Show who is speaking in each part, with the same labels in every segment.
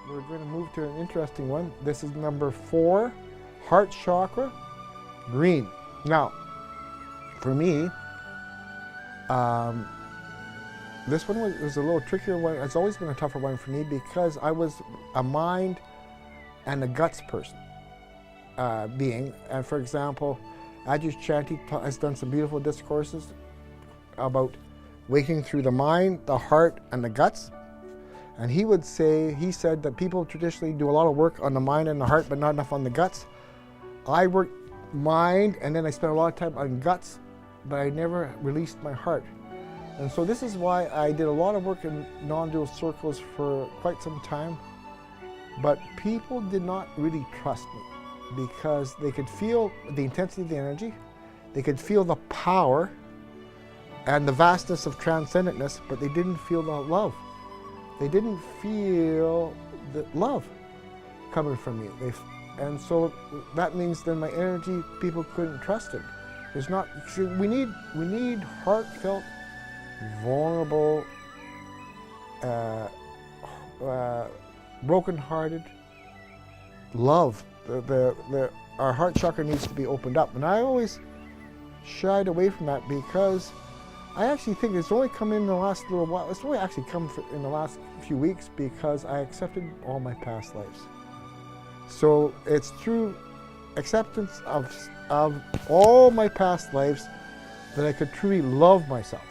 Speaker 1: we're going to move to an interesting one. This is number 4, heart chakra, green. Now, for me, this one was a little trickier one. It's always been a tougher one for me because I was a mind and a guts person, being. And for example, Ajush Chanti has done some beautiful discourses about waking through the mind, the heart, and the guts. And he said that people traditionally do a lot of work on the mind and the heart, but not enough on the guts. I worked mind, and then I spent a lot of time on guts, but I never released my heart. And so this is why I did a lot of work in non-dual circles for quite some time, but people did not really trust me because they could feel the intensity of the energy, they could feel the power and the vastness of transcendentness, but they didn't feel the love. They didn't feel the love coming from me. And so that means then my energy, people couldn't trust it. It's not, we need heartfelt, vulnerable, broken-hearted love. Our heart chakra needs to be opened up. And I always shied away from that because I actually think it's only come in the last little while. It's only actually come in the last few weeks because I accepted all my past lives. So it's through acceptance of all my past lives that I could truly love myself.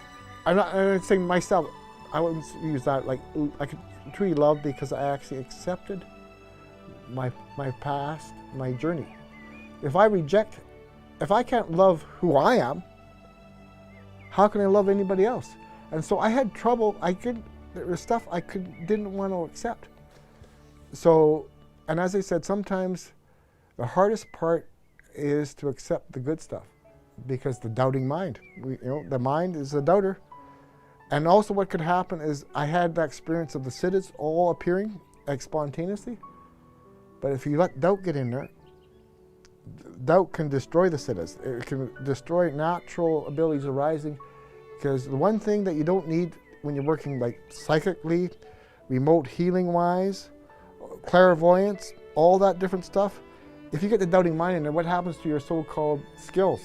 Speaker 1: I'm not saying myself, I wouldn't use that, like I could truly love because I actually accepted my past, my journey. If I can't love who I am, how can I love anybody else? And so I had trouble. There was stuff I didn't want to accept. So, and as I said, sometimes the hardest part is to accept the good stuff, because the doubting mind, the mind is a doubter. And also what could happen is I had the experience of the siddhas all appearing spontaneously. But if you let doubt get in there, doubt can destroy the siddhas. It can destroy natural abilities arising, because the one thing that you don't need when you're working like psychically, remote healing wise, clairvoyance, all that different stuff, if you get the doubting mind in there, what happens to your so-called skills?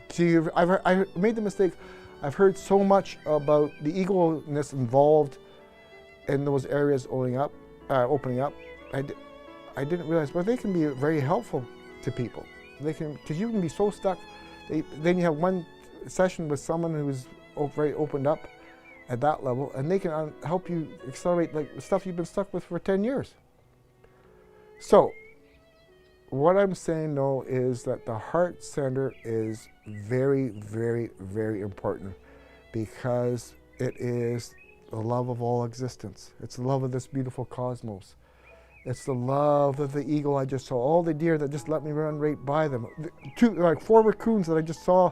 Speaker 1: See, I made the mistake, I've heard so much about the ego-ness involved in those areas opening up. I didn't realize, but they can be very helpful to people. They can, because you can be so stuck. Then you have one session with someone who's very opened up at that level, and they can help you accelerate like stuff you've been stuck with for 10 years. So, what I'm saying though is that the heart center is very, very, very important, because it is the love of all existence. It's the love of this beautiful cosmos. It's the love of the eagle I just saw. All the deer that just let me run right by them. 4 raccoons that I just saw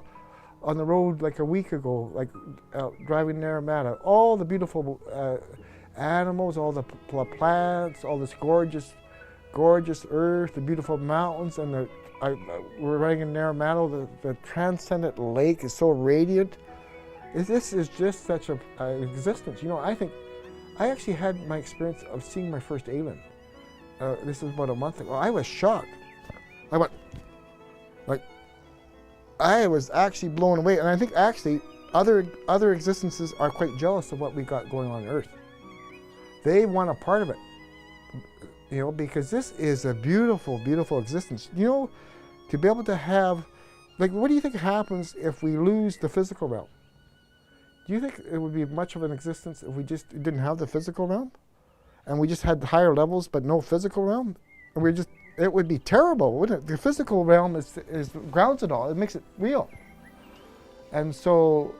Speaker 1: on the road like a week ago, like driving Naramata. All the beautiful animals, all the plants, all this gorgeous earth, the beautiful mountains, and we're riding in Naramata. The transcendent lake is so radiant. This is just such an existence. I think I actually had my experience of seeing my first alien. This is about a month ago. I was shocked. I went, I was actually blown away. And I think actually other existences are quite jealous of what we got going on Earth. They want a part of it, because this is a beautiful, beautiful existence. To be able to have, what do you think happens if we lose the physical realm? Do you think it would be much of an existence if we just didn't have the physical realm? And we just had higher levels but no physical realm? And it would be terrible, wouldn't it? The physical realm grounds it all. It makes it real. And so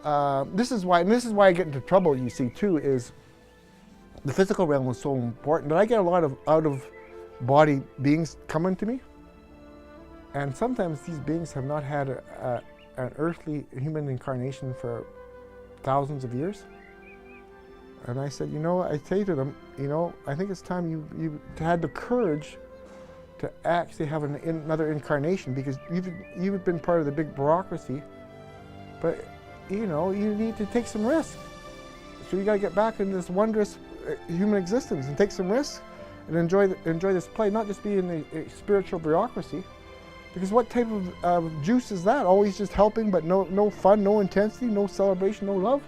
Speaker 1: this is why I get into trouble, you see, too, is the physical realm is so important. But I get a lot of out-of-body beings coming to me. And sometimes these beings have not had an earthly human incarnation for thousands of years. And I said, I say to them, I think it's time you had the courage to actually have another incarnation, because you've been part of the big bureaucracy, but you need to take some risk. So you got to get back into this wondrous human existence and take some risks and enjoy this play, not just be in the spiritual bureaucracy. Because what type of juice is that? Always just helping, but no fun, no intensity, no celebration, no love?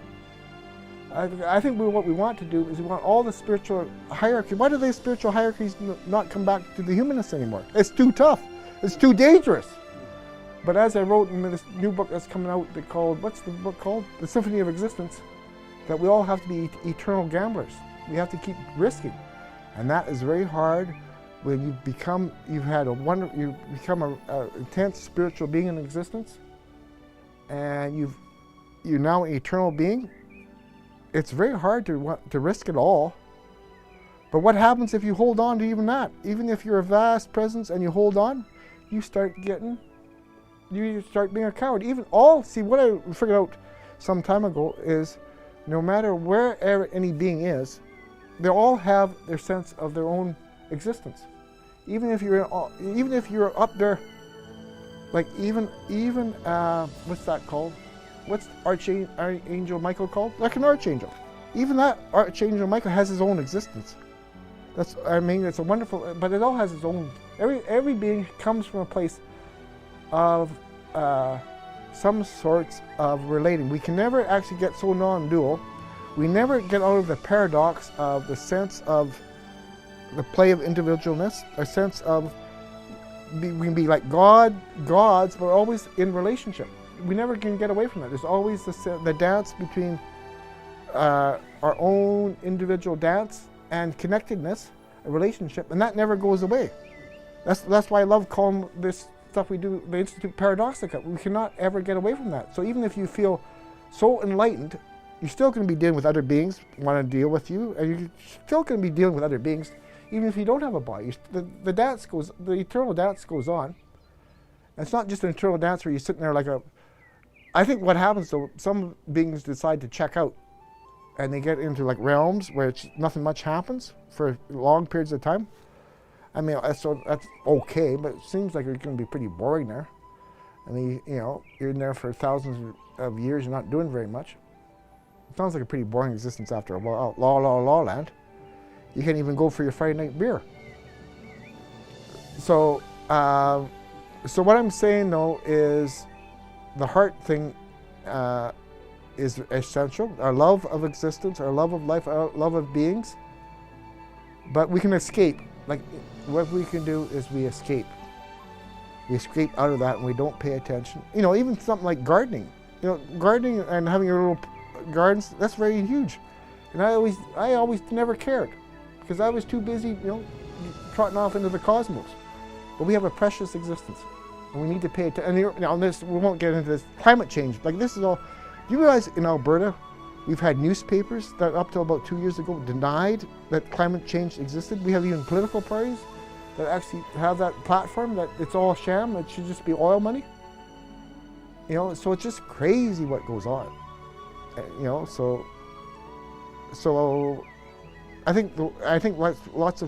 Speaker 1: I think what we want to do is we want all the spiritual hierarchy. Why do these spiritual hierarchies not come back to the humanists anymore? It's too tough. It's too dangerous. But as I wrote in this new book that's coming out, called, what's the book called? The Symphony of Existence, that we all have to be eternal gamblers. We have to keep risking. And that is very hard when you become an intense spiritual being in existence, and you're now an eternal being. It's very hard to risk it all. But what happens if you hold on to even that? Even if you're a vast presence and you hold on, you start being a coward. See, what I figured out some time ago is, no matter wherever any being is, they all have their sense of their own existence. Even if you're up there, like even what's that called? What's Archangel Michael called? Like an archangel. Even that Archangel Michael has his own existence. It's a wonderful, but it all has its own. Every being comes from a place of some sorts of relating. We can never actually get so non-dual. We never get out of the paradox of the sense of the play of individualness, a sense of we can be like gods, but always in relationship. We never can get away from that. There's always the dance between our own individual dance and connectedness, a relationship, and that never goes away. That's why I love calling this stuff we do the Institute paradoxica. We cannot ever get away from that. So even if you feel so enlightened, you're still going to be dealing with other beings who want to deal with you, and you're still going to be dealing with other beings, even if you don't have a body. The eternal dance goes on. And it's not just an eternal dance where you're sitting there like a. I think what happens though, some beings decide to check out, and they get into like realms where nothing much happens for long periods of time. I mean, so that's okay, but it seems like it's going to be pretty boring there. I mean, you're in there for thousands of years, you're not doing very much. It sounds like a pretty boring existence after a while. La land. You can't even go for your Friday night beer. So what I'm saying though is the heart thing is essential. Our love of existence, our love of life, our love of beings. But we can escape. Like what we can do is we escape. We escape out of that and we don't pay attention. Even something like gardening. Gardening and having your little gardens, that's very huge. And I always never cared because I was too busy, trotting off into the cosmos. But we have a precious existence and we need to pay attention. And now we won't get into this climate change. Like this is all, do you realize in Alberta, we've had newspapers that up till about 2 years ago denied that climate change existed. We have even political parties that actually have that platform that it's all sham, it should just be oil money. So it's just crazy what goes on. So I think lots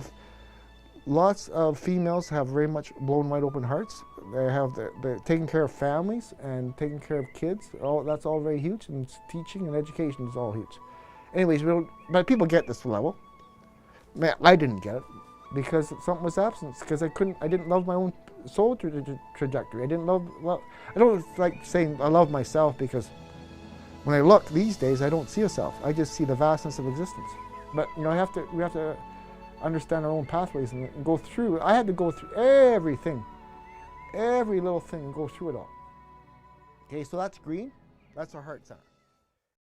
Speaker 1: of females have very much blown wide open hearts. They're taking care of families and taking care of kids. That's all very huge, and teaching and education is all huge. Anyways, but people get this level. Man, I didn't get it because something was absent. Because I didn't love my own soul trajectory. I don't like saying I love myself because when I look these days, I don't see a self. I just see the vastness of existence. But we have to understand our own pathways and go through. I had to go through everything, every little thing, and go through it all. Okay, so that's green. That's our heart center.